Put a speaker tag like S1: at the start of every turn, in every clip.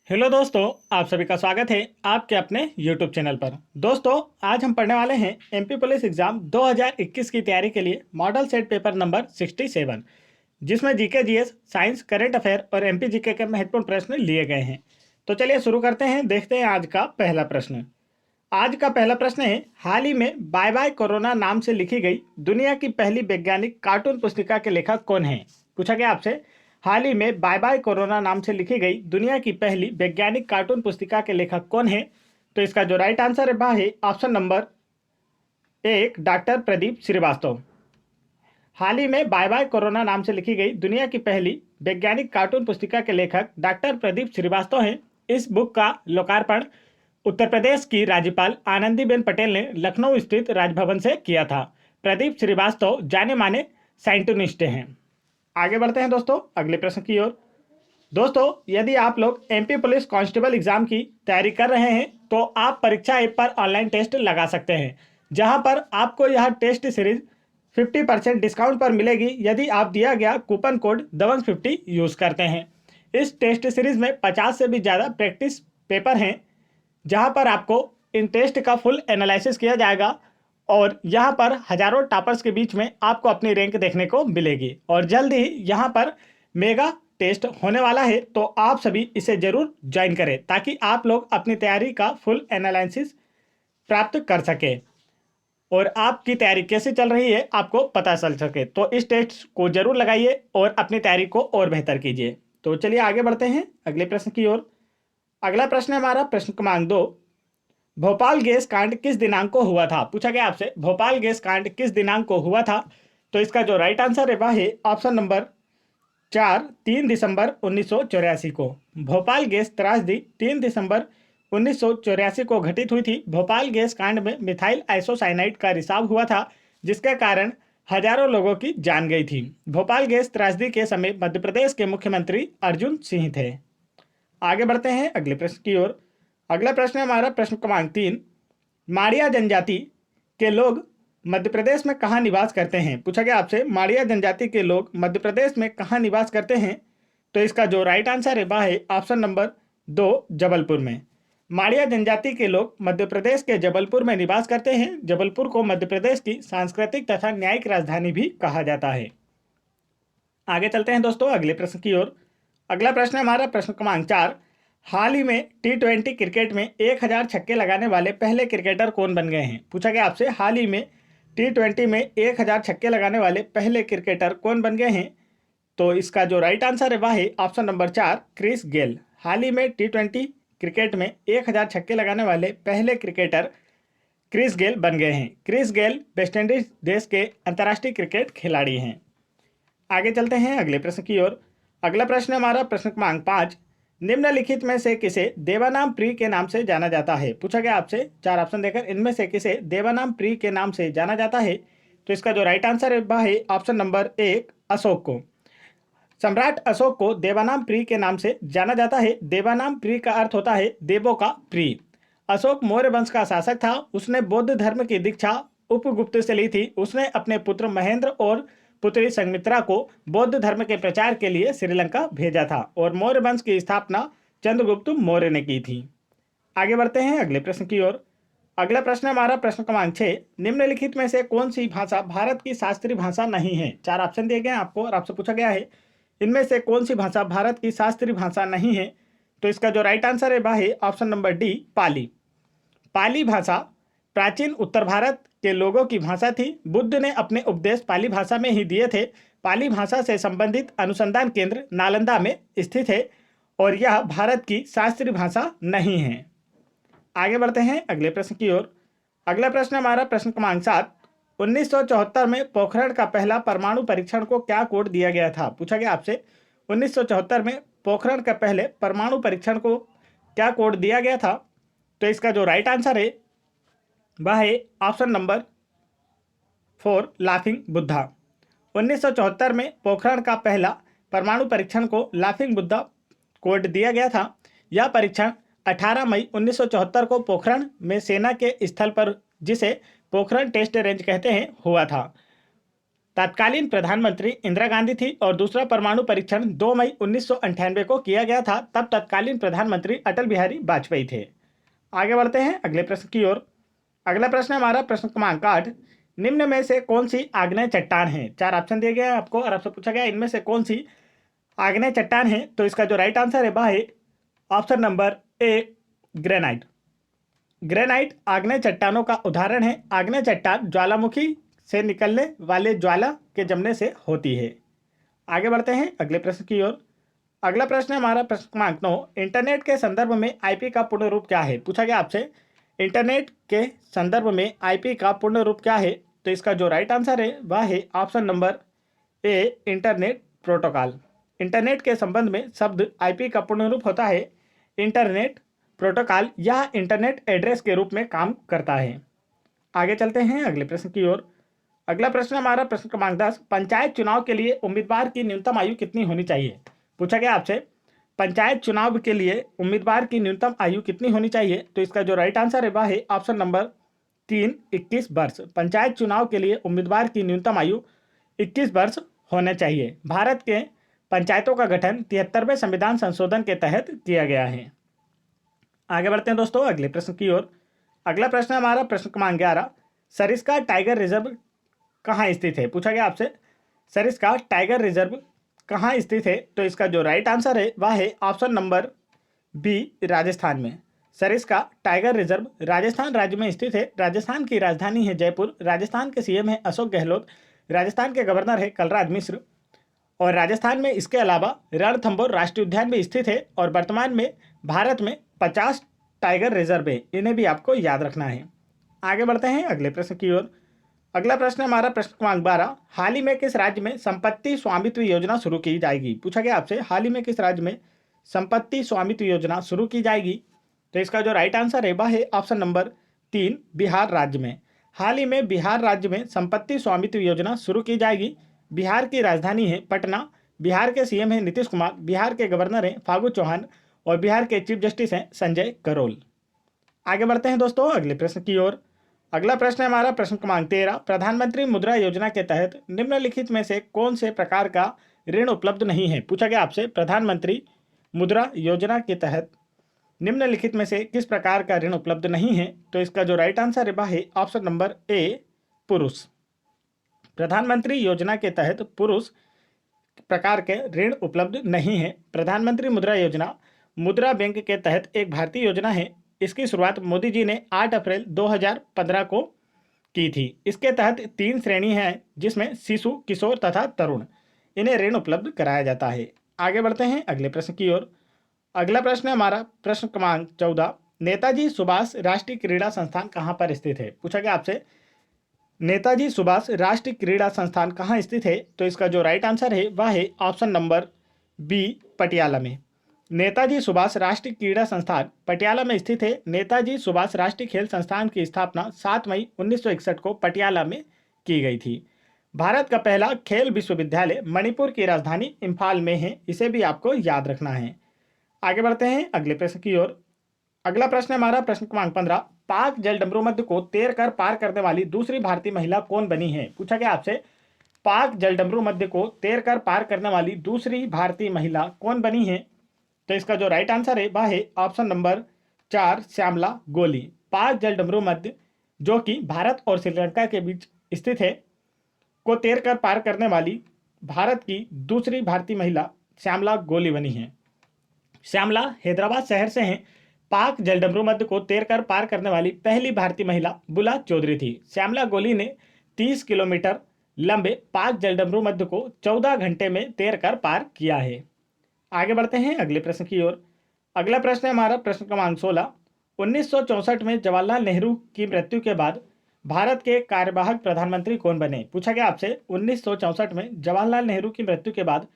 S1: Hello दोस्तों, आप सभी का स्वागत है आपके अपने यूट्यूब चैनल पर। दोस्तों, आज हम पढ़ने वाले हैं एमपी पुलिस एग्जाम 2021 की तैयारी के लिए मॉडल सेट पेपर नंबर 67, जिसमें GK GS, science, current affair और एमपी जीके के महत्वपूर्ण प्रश्न लिए गए हैं। तो चलिए शुरू करते हैं। देखते हैं आज का पहला प्रश्न। आज का पहला प्रश्न है, हाल ही में बाय बाय कोरोना नाम से लिखी गई दुनिया की पहली वैज्ञानिक कार्टून पुस्तिका के लेखक कौन है। पूछा गया आपसे, हाल ही में बाय बाय कोरोना नाम से लिखी गई दुनिया की पहली वैज्ञानिक कार्टून पुस्तिका के लेखक कौन है। तो इसका जो राइट आंसर है वह है ऑप्शन नंबर एक, डॉक्टर प्रदीप श्रीवास्तव। हाल ही में बाय बाय कोरोना नाम से लिखी गई दुनिया की पहली वैज्ञानिक कार्टून पुस्तिका के लेखक डॉक्टर प्रदीप श्रीवास्तव हैं। इस बुक का लोकार्पण उत्तर प्रदेश की राज्यपाल आनंदीबेन पटेल ने लखनऊ स्थित राजभवन से किया था। प्रदीप श्रीवास्तव जाने माने साइंटिस्ट हैं। आगे बढ़ते हैं दोस्तों अगले प्रश्न की ओर। दोस्तों, यदि आप लोग एमपी पुलिस कांस्टेबल एग्जाम की तैयारी कर रहे हैं तो आप परीक्षा ऐप पर ऑनलाइन टेस्ट लगा सकते हैं, जहां पर आपको यह टेस्ट सीरीज 50% डिस्काउंट पर मिलेगी यदि आप दिया गया कूपन कोड दबंग50 यूज़ करते हैं। इस टेस्ट सीरीज में 50 से भी ज़्यादा प्रैक्टिस पेपर हैं, जहां पर आपको इन टेस्ट का फुल एनालिसिस किया जाएगा और यहां पर हजारों टॉपर्स के बीच में आपको अपनी रैंक देखने को मिलेगी। और जल्द ही यहां पर मेगा टेस्ट होने वाला है, तो आप सभी इसे जरूर ज्वाइन करें ताकि आप लोग अपनी तैयारी का फुल एनालिसिस प्राप्त कर सके और आपकी तैयारी कैसे चल रही है आपको पता चल सके। तो इस टेस्ट को जरूर लगाइए और अपनी तैयारी को और बेहतर कीजिए। तो चलिए आगे बढ़ते हैं अगले प्रश्न की ओर। अगला प्रश्न है हमारा प्रश्न क्रमांक 2। भोपाल गैस कांड किस दिनांक को हुआ था। पूछा गया आपसे, भोपाल गैस कांड किस दिनांक को हुआ था। तो इसका जो राइट आंसर है वह है ऑप्शन नंबर 4, 3 दिसंबर 1984 को। भोपाल गैस त्रासदी 3 दिसंबर 1984 को घटित हुई थी। भोपाल गैस कांड में मिथाइल आइसोसाइनाइड का रिसाव हुआ था, जिसके कारण हजारों लोगों की जान गई थी। भोपाल गैस त्रासदी के समय मध्य प्रदेश के मुख्यमंत्री अर्जुन सिंह थे। आगे बढ़ते हैं अगले प्रश्न की ओर। अगला प्रश्न है हमारा प्रश्न क्रमांक 3। माड़िया जनजाति के लोग मध्य प्रदेश में कहाँ निवास करते हैं। पूछा गया आपसे, माड़िया जनजाति के लोग मध्य प्रदेश में कहाँ निवास करते हैं। तो इसका जो राइट आंसर है वह है ऑप्शन नंबर 2, जबलपुर में। माड़िया जनजाति के लोग मध्य प्रदेश के जबलपुर में निवास करते हैं। जबलपुर को मध्य प्रदेश की सांस्कृतिक तथा न्यायिक राजधानी भी कहा जाता है। आगे चलते हैं दोस्तों अगले प्रश्न की ओर। अगला प्रश्न है हमारा प्रश्न क्रमांक 4। हाल ही में टी20 क्रिकेट में 1000 छक्के लगाने वाले पहले क्रिकेटर कौन बन गए हैं। पूछा गया आपसे, हाल ही में टी20 में 1000 छक्के लगाने वाले पहले क्रिकेटर कौन बन गए हैं। तो इसका जो राइट आंसर है वह है ऑप्शन नंबर 4, क्रिस गेल। हाल ही में टी20 क्रिकेट में 1000 छक्के लगाने वाले पहले क्रिकेटर क्रिस गेल बन गए हैं। क्रिस गेल वेस्ट इंडीज देश के अंतर्राष्ट्रीय क्रिकेट खिलाड़ी हैं। आगे चलते हैं अगले प्रश्न की ओर। अगला प्रश्न है हमारा प्रश्न क्रमांक 5। निम्नलिखित में से किसे देवानाम प्री के नाम से जाना जाता है। पूछा गया आपसे, 4 ऑप्शन देकर इनमें से किसे देवानाम प्री के नाम से जाना जाता है। तो इसका जो राइट आंसर है वह है ऑप्शन नंबर 1, अशोक को। सम्राट अशोक को देवानाम प्री के नाम से जाना जाता है। देवानाम प्री का अर्थ होता है देवों का प्रिय। अशोक मौर्य वंश का शासक था। उसने बौद्ध धर्म की दीक्षा उपगुप्त से ली थी। उसने अपने पुत्र महेंद्र और पुत्री संमित्रा को बौद्ध धर्म के प्रचार के लिए श्रीलंका भेजा था और मौर्य वंश की स्थापना चंद्रगुप्त मौर्य ने की थी। आगे बढ़ते हैं अगले प्रश्न की ओर। अगला प्रश्न हमारा प्रश्न क्रमांक 6। निम्नलिखित में से कौन सी भाषा भारत की शास्त्रीय भाषा नहीं है। 4 ऑप्शन दिए गए हैं आपको और आपसे पूछा गया है इनमें से कौन सी भाषा भारत की शास्त्रीय भाषा नहीं है। तो इसका जो राइट आंसर है वह है ऑप्शन नंबर डी, पाली। पाली भाषा प्राचीन उत्तर भारत के लोगों की भाषा थी। बुद्ध ने अपने उपदेश पाली भाषा में ही दिए थे। पाली भाषा से संबंधित अनुसंधान केंद्र नालंदा में स्थित है और यह भारत की शास्त्रीय भाषा नहीं है। आगे बढ़ते हैं अगले प्रश्न की ओर। अगला प्रश्न हमारा प्रश्न क्रमांक 7। 1974 में पोखरण का पहला परमाणु परीक्षण को क्या कोड दिया गया था। पूछा गया आपसे, 1974 में पोखरण के पहले परमाणु परीक्षण को क्या कोड दिया गया था। तो इसका जो राइट आंसर है वह है ऑप्शन नंबर 4, लाफिंग बुद्धा। 1974 में पोखरण का पहला परमाणु परीक्षण को लाफिंग बुद्धा कोड दिया गया था। यह परीक्षण 18 मई 1974 को पोखरण में सेना के स्थल पर, जिसे पोखरण टेस्ट रेंज कहते हैं, हुआ था। तत्कालीन प्रधानमंत्री इंदिरा गांधी थी और दूसरा परमाणु परीक्षण 2 मई 1998 को किया गया था। तब तत्कालीन प्रधानमंत्री अटल बिहारी वाजपेयी थे। आगे बढ़ते हैं अगले प्रश्न की ओर। अगला प्रश्न है हमारा प्रश्न क्रमांक 8। निम्न में से कौन सी आग्नेय चट्टान है? 4 ऑप्शन दिए गए हैं आपको और आपसे पूछा गया इनमें से कौन सी आग्नेय चट्टान है। तो इसका जो राइट आंसर है वह है option number A, granite. Granite आग्नेय चट्टानों का उदाहरण है। आग्नेय चट्टान ज्वालामुखी से निकलने वाले ज्वाला के जमने से होती है। आगे बढ़ते हैं अगले प्रश्न की ओर। अगला प्रश्न है हमारा प्रश्न क्रमांक 9। इंटरनेट के संदर्भ में आईपी का पूर्ण रूप क्या है? पूछा गया आपसे इंटरनेट के संदर्भ में आईपी का पूर्ण रूप क्या है। तो इसका जो राइट आंसर है वह है option number A, internet protocol. Internet के संबंध में शब्द आईपी का पूर्ण रूप होता है इंटरनेट प्रोटोकॉल। यह इंटरनेट एड्रेस के रूप में काम करता है। आगे चलते हैं अगले प्रश्न की ओर। अगला प्रश्न हमारा प्रश्न क्रमांक 10। पंचायत चुनाव के लिए उम्मीदवार की न्यूनतम आयु कितनी होनी चाहिए? पूछा गया आपसे पंचायत चुनाव के लिए उम्मीदवार की न्यूनतम आयु कितनी होनी चाहिए। तो इसका जो राइट आंसर है वह है ऑप्शन नंबर 3, 21 वर्ष। पंचायत चुनाव के लिए उम्मीदवार की न्यूनतम आयु 21 वर्ष होना चाहिए। भारत के पंचायतों का गठन 73वें संविधान संशोधन के तहत किया गया है। आगे बढ़ते हैं दोस्तों अगले प्रश्न की ओर। अगला प्रश्न है हमारा प्रश्न क्रमांक 11। सरिस्का टाइगर रिजर्व कहाँ स्थित है? पूछा गया आपसे सरिस्का टाइगर रिजर्व कहाँ स्थित है। तो इसका जो राइट आंसर है वह है ऑप्शन नंबर बी, राजस्थान में। सरिस्का टाइगर रिजर्व राजस्थान राज्य में स्थित है। राजस्थान की राजधानी है जयपुर। राजस्थान के सीएम है अशोक गहलोत। राजस्थान के गवर्नर है कलराज मिश्र। और राजस्थान में इसके अलावा रणथंभौर राष्ट्रीय उद्यान भी स्थित है। और वर्तमान में भारत में 50 टाइगर रिजर्व है। इन्हें भी आपको याद रखना है। आगे बढ़ते हैं अगले प्रश्न की ओर। अगला प्रश्न है हमारा प्रश्न क्रमांक 12। हाल ही में किस राज्य में संपत्ति स्वामित्व योजना शुरू की जाएगी? पूछा गया आपसे हाल ही में किस राज्य में संपत्ति स्वामित्व योजना शुरू की जाएगी। तो इसका जो राइट आंसर है वह है ऑप्शन नंबर 3, बिहार राज्य में। हाल ही में बिहार राज्य में संपत्ति स्वामित्व योजना शुरू की जाएगी। बिहार की राजधानी है पटना। बिहार के सीएम है नीतीश कुमार। बिहार के गवर्नर हैं फागू चौहान। और बिहार के चीफ जस्टिस हैं संजय करोल। आगे बढ़ते हैं दोस्तों अगले प्रश्न की ओर। अगला प्रश्न है हमारा प्रश्न क्रमांक 13। प्रधानमंत्री मुद्रा योजना के तहत निम्नलिखित में से कौन से प्रकार का ऋण उपलब्ध नहीं है? पूछा गया आपसे प्रधानमंत्री मुद्रा योजना के तहत निम्नलिखित में से किस प्रकार का ऋण उपलब्ध नहीं है। तो इसका जो राइट आंसर है वह है ऑप्शन नंबर ए, पुरुष। प्रधानमंत्री योजना के तहत पुरुष प्रकार के ऋण उपलब्ध नहीं है। प्रधानमंत्री मुद्रा योजना मुद्रा बैंक के तहत एक भारतीय योजना है। इसकी शुरुआत मोदी जी ने 8 अप्रैल 2015 को की थी। इसके तहत 3 श्रेणी हैं जिसमें शिशु, किशोर तथा तरुण इन्हें ऋण उपलब्ध कराया जाता है। आगे बढ़ते हैं अगले प्रश्न की ओर। अगला प्रश्न है हमारा प्रश्न क्रमांक 14। नेताजी सुभाष राष्ट्रीय क्रीड़ा संस्थान कहाँ पर स्थित है? पूछा गया आपसे नेताजी सुभाष राष्ट्रीय क्रीड़ा संस्थान कहाँ स्थित है। तो इसका जो राइट आंसर है वह है ऑप्शन नंबर बी, पटियाला में। नेताजी सुभाष राष्ट्रीय क्रीड़ा संस्थान पटियाला में स्थित है। नेताजी सुभाष राष्ट्रीय खेल संस्थान की स्थापना 7 मई 1961 को पटियाला में की गई थी। भारत का पहला खेल विश्वविद्यालय मणिपुर की राजधानी इम्फाल में है। इसे भी आपको याद रखना है। आगे बढ़ते हैं अगले प्रश्न की ओर। अगला प्रश्न है हमारा प्रश्न क्रमांक 15। पाक जलडमरू मध्य को तैर कर पार करने वाली दूसरी भारतीय महिला कौन बनी है? पूछा गया आपसे पाक जलडमरू मध्य को तैर कर पार करने वाली दूसरी भारतीय महिला कौन बनी है। तो इसका जो राइट आंसर है वह है ऑप्शन नंबर 4, श्यामला गोली। पाक जलडमरू मध्य जो कि भारत और श्रीलंका के बीच स्थित है को तैर कर पार करने वाली भारत की दूसरी भारतीय महिला श्यामला गोली बनी है। श्यामला हैदराबाद शहर से हैं। पाक जलडमरू मध्य को तैर कर पार करने वाली पहली भारतीय महिला बुला चौधरी थी। श्यामला गोली ने 30 किलोमीटर लंबे पाक जलडमरू मध्य को 14 घंटे में तैर कर पार किया है। आगे बढ़ते हैं अगले प्रश्न की ओर। अगला प्रश्न है हमारा प्रश्न क्रमांक 16। 1964 में जवाहरलाल नेहरू की मृत्यु के बाद भारत के कार्यवाहक प्रधानमंत्री कौन बने? पूछा गया आपसे 1964 में जवाहरलाल नेहरू की मृत्यु के बाद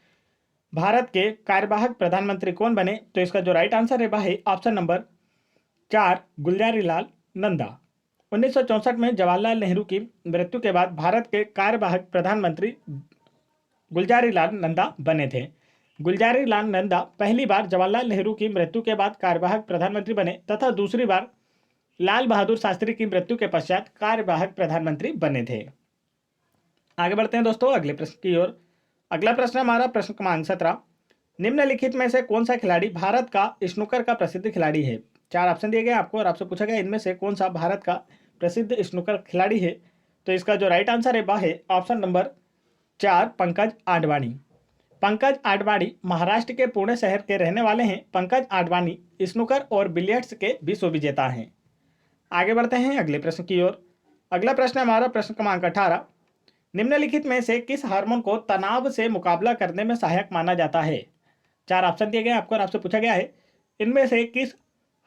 S1: भारत के कार्यवाहक प्रधानमंत्री कौन बने? तो इसका जो राइट आंसर है वह है ऑप्शन नंबर 4, गुलजारी लाल नंदा। 1964 में जवाहरलाल नेहरू की मृत्यु के बाद भारत के कार्यवाहक प्रधानमंत्री गुलजारी लाल नंदा बने थे। गुलजारी लाल नंदा पहली बार जवाहरलाल नेहरू की मृत्यु के बाद कार्यवाहक प्रधानमंत्री बने तथा दूसरी बार लाल बहादुर शास्त्री की मृत्यु के पश्चात कार्यवाहक प्रधानमंत्री बने थे। आगे बढ़ते हैं दोस्तों अगले प्रश्न की ओर। अगला प्रश्न हमारा प्रश्न क्रमांक 17। निम्नलिखित में से कौन सा खिलाड़ी भारत का स्नूकर का प्रसिद्ध खिलाड़ी है? 4 ऑप्शन दिए गए आपको और आपसे पूछा गया इनमें से कौन सा भारत का प्रसिद्ध स्नूकर खिलाड़ी है? तो इसका जो राइट आंसर है वह है ऑप्शन नंबर 4 पंकज आडवाणी। पंकज आडवाणी महाराष्ट्र के पुणे शहर के रहने वाले हैं। पंकज आडवाणी स्नूकर और बिलियर्ड्स के विश्व विजेता हैं। आगे बढ़ते हैं अगले प्रश्न की ओर। अगला प्रश्न हमारा प्रश्न क्रमांक 18। निम्नलिखित में से किस हार्मोन को तनाव से मुकाबला करने में सहायक माना जाता है? 4 ऑप्शन दिए गए आपको और आपसे पूछा गया है इनमें से किस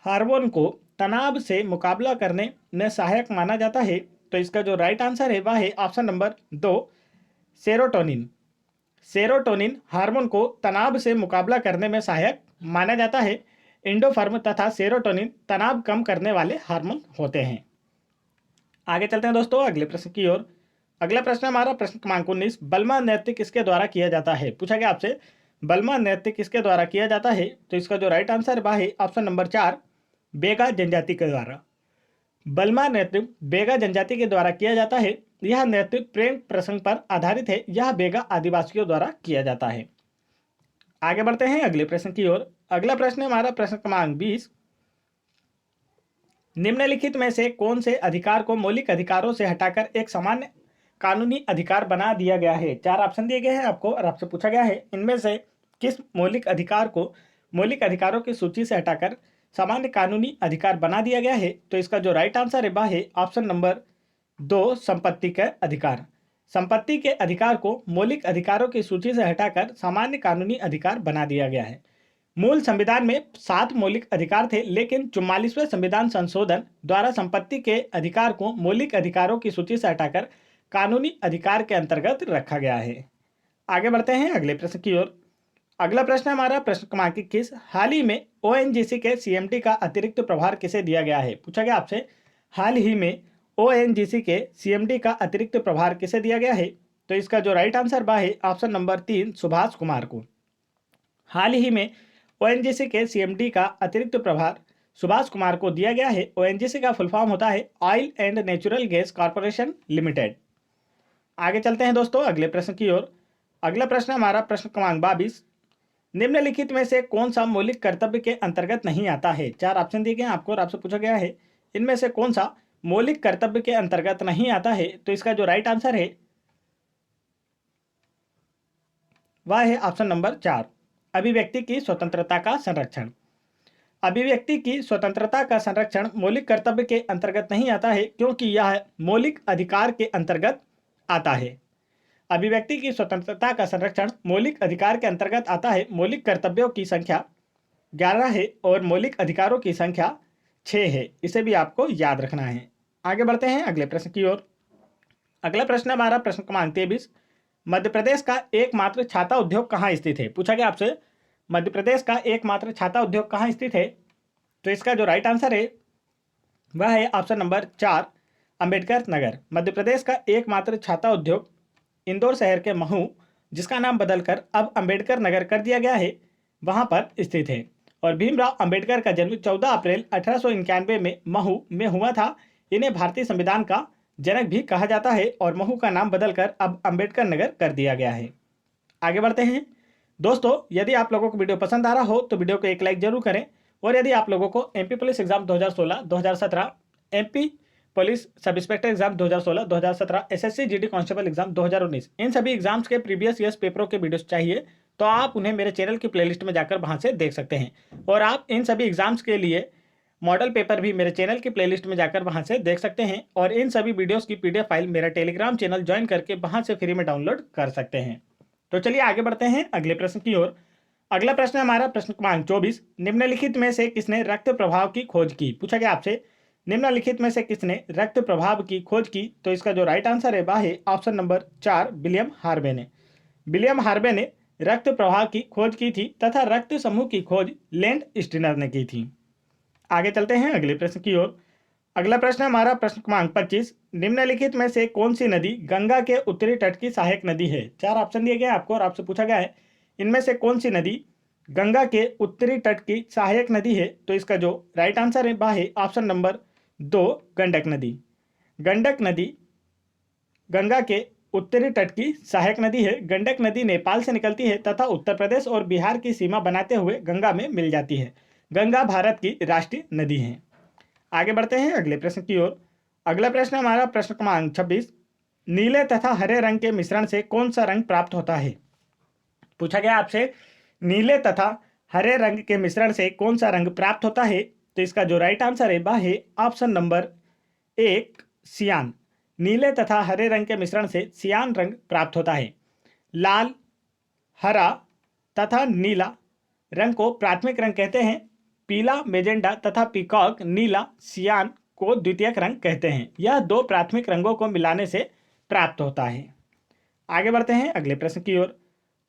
S1: हार्मोन को तनाव से मुकाबला करने में सहायक माना जाता है? तो इसका जो राइट आंसर है वह है option number 2 serotonin. Serotonin hormone को तनाव से मुकाबला करने में सहायक माना जाता है। इंडोफर्म तथा सेरोटोनिन तनाव कम करने वाले हार्मोन होते हैं। आगे चलते हैं दोस्तों अगले प्रश्न की ओर। अगला प्रश्न हमारा प्रश्न क्रमांक 19। बल्मा नृत्य किसके द्वारा किया जाता है? पूछा गया आपसे बल्मा नृत्य किसके द्वारा किया जाता है? तो इसका जो राइट आंसर वह है ऑप्शन नंबर 4 बेगा जनजाति के द्वारा। बल्मा नृत्य बेगा जनजाति के द्वारा किया जाता है। यह नृत्य प्रेम प्रसंग पर आधारित है। यह बेगा आदिवासियों द्वारा किया जाता है। आगे बढ़ते हैं अगले प्रश्न की ओर। अगला प्रश्न हमारा प्रश्न क्रमांक 20। निम्नलिखित में से कौन से अधिकार को मौलिक अधिकारों से हटाकर एक सामान्य कानूनी अधिकार बना दिया गया है? 4 ऑप्शन दिए गए हैं आपको और आपसे पूछा गया है इनमें से किस मौलिक अधिकार को मौलिक अधिकारों की सूची से हटाकर सामान्य कानूनी अधिकार बना दिया गया है? तो इसका जो राइट आंसर है वह है ऑप्शन नंबर 2 संपत्ति के अधिकार। संपत्ति के अधिकार को मौलिक अधिकारों की सूची से हटाकर सामान्य कानूनी अधिकार बना दिया गया है। मूल संविधान में 7 मौलिक अधिकार थे, लेकिन 44वें संविधान संशोधन द्वारा संपत्ति के अधिकार को मौलिक अधिकारों की सूची से हटाकर कानूनी अधिकार के अंतर्गत रखा गया है। आगे बढ़ते हैं अगले प्रश्न की ओर। अगला प्रश्न हमारा प्रश्न क्रमांक 21। हाल ही में ओएनजीसी के सीएमडी का अतिरिक्त प्रभार किसे दिया गया है? पूछा गया आपसे हाल ही में ओएनजीसी के सीएमडी का अतिरिक्त प्रभार किसे दिया गया है? तो इसका जो राइट आंसर बा है ऑप्शन नंबर 3 सुभाष कुमार को। हाल ही में ओएनजीसी के सीएमडी का अतिरिक्त प्रभार सुभाष कुमार को दिया गया है। ओएनजीसी का फुल फॉर्म होता है oil and natural gas corporation limited. आगे चलते हैं दोस्तों अगले प्रश्न की ओर। अगला प्रश्न हमारा प्रश्न क्रमांक 22। निम्नलिखित में से कौन सा मौलिक कर्तव्य के अंतर्गत नहीं आता है? 4 ऑप्शन दिए गए आपको और आपसे पूछा गया है इनमें से कौन सा मौलिक कर्तव्य के अंतर्गत नहीं आता है? तो इसका जो राइट आंसर है वह है ऑप्शन नंबर 4 अभिव्यक्ति की स्वतंत्रता का संरक्षण। अभिव्यक्ति की स्वतंत्रता का संरक्षण मौलिक कर्तव्य के अंतर्गत नहीं आता है, क्योंकि यह मौलिक अधिकार के अंतर्गत आता है। अभिव्यक्ति की स्वतंत्रता का संरक्षण मौलिक अधिकार के अंतर्गत आता है। मौलिक कर्तव्यों की संख्या 11 है और मौलिक अधिकारों की संख्या 6 है। इसे भी आपको याद रखना है। आगे बढ़ते हैं अगले प्रश्न की ओर। अगला प्रश्न हमारा प्रश्न क्रमांक 23। मध्य प्रदेश का एकमात्र छाता उद्योग कहाँ स्थित है? पूछा गया आपसे मध्य प्रदेश का एकमात्र छाता उद्योग कहाँ स्थित है? तो इसका जो राइट आंसर है वह है ऑप्शन नंबर 4 अंबेडकर नगर। मध्य प्रदेश का एकमात्र छाता उद्योग इंदौर शहर के महू, जिसका नाम बदलकर अब अंबेडकर नगर कर दिया गया है, वहां पर स्थित है। और भीमराव अंबेडकर का जन्म 14 अप्रैल 1891 में महू में हुआ था। इन्हें भारतीय संविधान का जनक भी कहा जाता है और महू का नाम बदलकर अब अंबेडकर नगर कर दिया गया है। आगे बढ़ते हैं दोस्तों। यदि आप लोगों को वीडियो पसंद आ रहा हो तो वीडियो को एक लाइक जरूर करें। और यदि आप लोगों को MP police exam 2016, 2017, MP police sub inspector exam 2016, 2017, SSC GD constable exam 2019, इन सभी एग्जाम्स के प्रीवियस ईयर्स पेपरों के वीडियोस चाहिए तो आप उन्हें मेरे चैनल की प्लेलिस्ट में जाकर वहां से देख सकते हैं। और आप इन सभी एग्जाम्स के लिए मॉडल पेपर भी मेरे चैनल की प्लेलिस्ट में जाकर वहां से देख सकते हैं। और इन सभी वीडियोस की पीडीएफ फाइल मेरा टेलीग्राम चैनल ज्वाइन करके वहां से फ्री में डाउनलोड कर सकते हैं। तो चलिए आगे बढ़ते हैं अगले प्रश्न की ओर। अगला प्रश्न हमारा प्रश्न क्रमांक 24। निम्नलिखित में से किसने रक्त प्रभाव की खोज की? पूछा गया आपसे निम्नलिखित में से किसने रक्त प्रभाव की खोज की? तो इसका जो राइट आंसर है वह है ऑप्शन नंबर 4 विलियम हार्वे ने। विलियम हार्वे ने रक्त प्रवाह की खोज की थी तथा रक्त समूह की खोज लैंड स्टीनर ने की थी। आगे चलते हैं अगले प्रश्न की ओर। अगला प्रश्न हमारा प्रश्न क्रमांक 25। निम्नलिखित में से कौन सी नदी गंगा के उत्तरी तट की सहायक नदी है? 4 ऑप्शन दिए गए आपको और आपसे पूछा गया है इनमें से कौन सी नदी गंगा के उत्तरी तट की सहायक नदी है? तो इसका जो राइट आंसर है वह है ऑप्शन नंबर 2 गंडक नदी। गंडक नदी गंगा के उत्तरी तट की सहायक नदी है। गंडक नदी नेपाल से निकलती है तथा उत्तर प्रदेश और बिहार की सीमा बनाते हुए गंगा में मिल जाती है। गंगा भारत की राष्ट्रीय नदी है। आगे बढ़ते हैं अगले प्रश्न की ओर। अगला प्रश्न हमारा प्रश्न क्रमांक 26। नीले तथा हरे रंग के मिश्रण से कौन सा रंग प्राप्त होता है? पूछा गया आपसे नीले तथा हरे रंग के मिश्रण से कौन सा रंग प्राप्त होता है। तो इसका जो राइट आंसर है वह है ऑप्शन नंबर 1 सियान। नीले तथा हरे रंग के मिश्रण से सियान रंग प्राप्त होता है। लाल, हरा तथा नीला रंग को प्राथमिक रंग कहते हैं। पीला, मेजेंडा तथा पीकॉक नीला सियान को द्वितीयक रंग कहते हैं। यह दो प्राथमिक रंगों को मिलाने से प्राप्त होता है। आगे बढ़ते हैं अगले प्रश्न की ओर।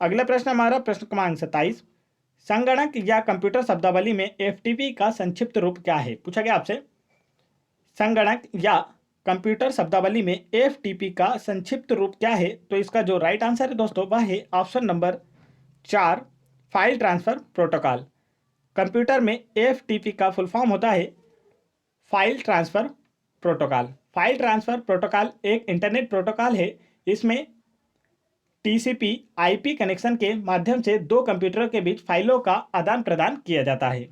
S1: अगला प्रश्न हमारा प्रश्न क्रमांक 27। संगणक या कंप्यूटर शब्दावली में एफटीपी का संक्षिप्त रूप क्या है? पूछा गया आपसे संगणक या कंप्यूटर शब्दावली में एफटीपी का संक्षिप्त रूप क्या है। तो इसका जो राइट आंसर है दोस्तों वह है option number 4 file transfer protocol. Computer में एफटीपी का फुल फॉर्म होता है file transfer protocol. File transfer protocol एक इंटरनेट प्रोटोकॉल है। इसमें टीसीपी आईपी कनेक्शन के माध्यम से दो कंप्यूटरों के बीच फाइलों का आदान प्रदान किया जाता है।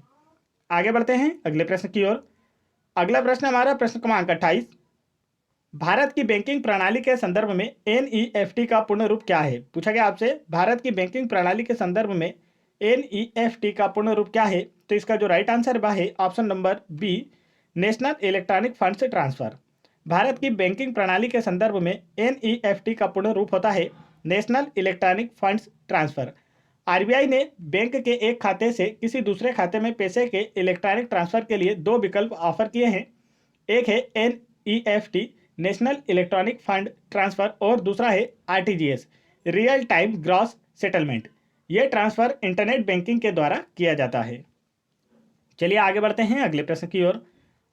S1: आगे बढ़ते हैं अगले प्रश्न की ओर। अगला प्रश्न हमारा प्रश्न क्रमांक 28। भारत की बैंकिंग प्रणाली के संदर्भ में एनईएफटी का पूर्ण रूप क्या है? पूछा गया आपसे भारत की बैंकिंग प्रणाली के संदर्भ में एनईएफटी का पूर्ण रूप क्या है। तो इसका जो राइट आंसर वह है option number B national electronic funds transfer. Bharat की बैंकिंग प्रणाली के संदर्भ में एनईएफटी का पूर्ण रूप होता है national electronic funds transfer. RBI ने बैंक के एक खाते से किसी दूसरे खाते में पैसे के इलेक्ट्रॉनिक ट्रांसफर के लिए दो विकल्प ऑफर किए हैं। एक है NEFT national electronic fund transfer और दूसरा है RTGS real time gross settlement. यह ट्रांसफर इंटरनेट बैंकिंग के द्वारा किया जाता है। चलिए आगे बढ़ते हैं अगले प्रश्न की ओर।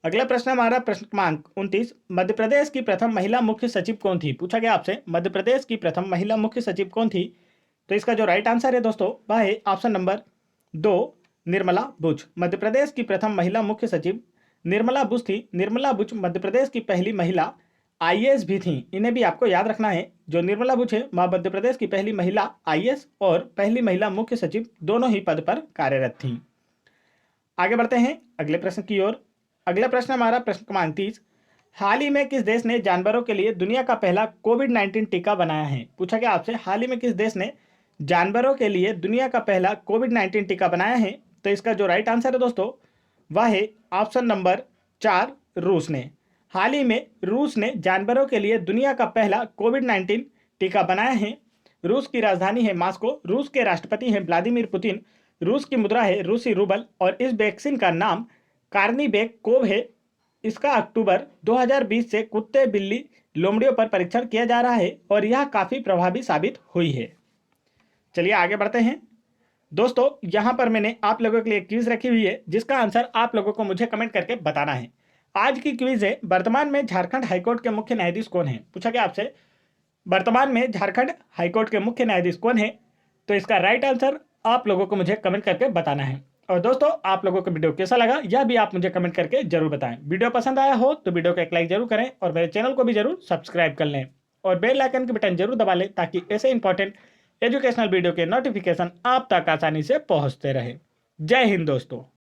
S1: अगला प्रश्न हमारा प्रश्न क्रमांक 29। मध्य प्रदेश की प्रथम महिला मुख्य सचिव कौन थी? पूछा गया आपसे मध्य प्रदेश की प्रथम महिला मुख्य सचिव कौन थी। तो इसका जो राइट आंसर है दोस्तों वह है ऑप्शन नंबर 2 निर्मला बुच। मध्य प्रदेश की प्रथम महिला मुख्य सचिव निर्मला बुच थी। निर्मला बुच मध्य प्रदेश की पहली महिला आईएएस भी थी। इन्हें भी आपको याद रखना है। जो निर्मला बुच है वह मध्य प्रदेश की पहली महिला आईएएस और पहली महिला मुख्य सचिव दोनों ही पद पर कार्यरत थी। आगे बढ़ते हैं अगले प्रश्न की ओर। अगला प्रश्न हमारा प्रश्न क्रमांक 30। हाल ही में किस देश ने जानवरों के लिए दुनिया का पहला कोविड-19 टीका बनाया है? पूछा गया आपसे हाल ही में किस देश ने जानवरों के लिए दुनिया का पहला कोविड-19 टीका बनाया है। तो इसका जो राइट आंसर है दोस्तों वह है ऑप्शन नंबर 4 रूस ने। हाल ही में रूस ने जानवरों के लिए दुनिया का पहला कोविड-19 टीका बनाया है। रूस की राजधानी है मॉस्को। रूस के राष्ट्रपति हैं व्लादिमीर पुतिन। रूस की मुद्रा है रूसी रूबल और इस वैक्सीन का नाम कार्निवैक कोव है। इसका अक्टूबर 2020 से कुत्ते, बिल्ली, लोमड़ियों पर परीक्षण किया जा रहा है और यह काफ़ी प्रभावी साबित हुई है। चलिए आगे बढ़ते हैं दोस्तों। यहाँ पर मैंने आप लोगों के लिए क्विज रखी हुई है जिसका आंसर आप लोगों को मुझे कमेंट करके बताना है। आज की क्विज है वर्तमान में झारखंड हाईकोर्ट के मुख्य न्यायाधीश कौन है? पूछा गया आपसे वर्तमान में झारखंड हाईकोर्ट के मुख्य न्यायाधीश कौन है। तो इसका राइट आंसर आप लोगों को मुझे कमेंट करके बताना है। और दोस्तों आप लोगों को वीडियो कैसा लगा यह भी आप मुझे कमेंट करके जरूर बताएं। वीडियो पसंद आया हो तो वीडियो को एक लाइक जरूर करें और मेरे चैनल को भी जरूर सब्सक्राइब कर लें और बेल आइकन के बटन जरूर दबा लें ताकि ऐसे इंपॉर्टेंट एजुकेशनल वीडियो के नोटिफिकेशन आप तक आसानी से पहुंचते रहे। जय हिंद दोस्तों।